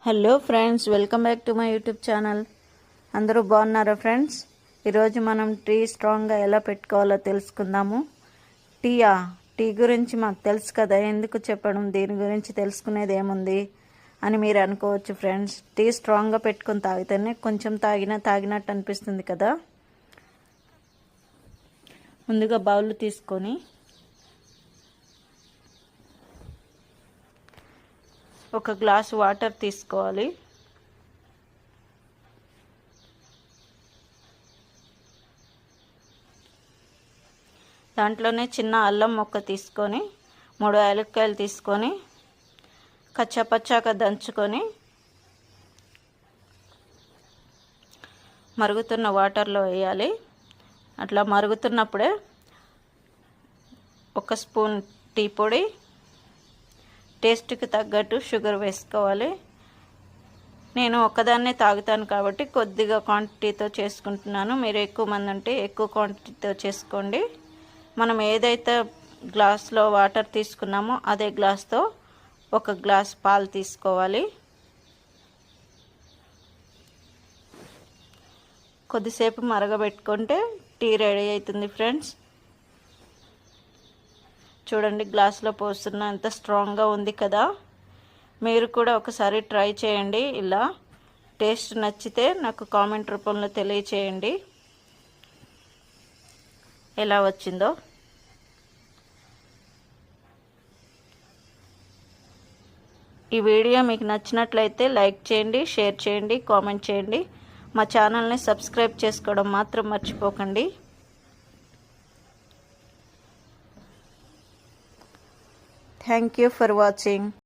Hello friends, welcome back to my YouTube channel. అందరూ బాగున్నారా friends? ఈరోజు మనం టీ స్ట్రాంగ్గా ఎలా పెట్టుకోవాలో తెలుసుకుందాము. టీ గురించి మాకు తెలుసు కదా, ఎందుకు చెప్పడం, దీని గురించి తెలుసుకునేది ఏముంది అని మీరు అనుకోవచ్చు ఫ్రెండ్స్. టీ స్ట్రాంగ్గా పెట్టుకొని తాగితేనే కొంచెం తాగినట్టు అనిపిస్తుంది కదా. ముందుగా బౌల్ తీసుకొని ఒక గ్లాస్ వాటర్ తీసుకోవాలి. దాంట్లోనే చిన్న అల్లం ముక్క తీసుకొని 3 యాలక్కాయలు తీసుకొని కచ్చాపచ్చాగా దంచుకొని మరుగుతున్న వాటర్లో వేయాలి. అట్లా మరుగుతున్నప్పుడే 1 స్పూన్ టీ పొడి, టేస్ట్కి తగ్గట్టు షుగర్ వేసుకోవాలి. నేను ఒక్కదాన్నే తాగుతాను కాబట్టి కొద్దిగా క్వాంటిటీతో చేసుకుంటున్నాను. మీరు ఎక్కువ మంది ఉంటే ఎక్కువ క్వాంటిటీతో చేసుకోండి. మనం ఏదైతే గ్లాస్లో వాటర్ తీసుకున్నామో అదే గ్లాస్తో 1 గ్లాస్ పాలు తీసుకోవాలి. కొద్దిసేపు మరగబెట్టుకుంటే టీ రెడీ అవుతుంది ఫ్రెండ్స్. చూడండి, గ్లాస్లో పోస్తున్న ఎంత స్ట్రాంగ్గా ఉంది కదా. మీరు కూడా ఒకసారి ట్రై చేయండి. ఇలా టేస్ట్ నచ్చితే నాకు కామెంట్ రూపంలో తెలియచేయండి ఎలా వచ్చిందో. ఈ వీడియో మీకు నచ్చినట్లయితే లైక్ చేయండి, షేర్ చేయండి, కామెంట్ చేయండి. మా ఛానల్ని సబ్స్క్రైబ్ చేసుకోవడం మాత్రం మర్చిపోకండి. Thank you for watching.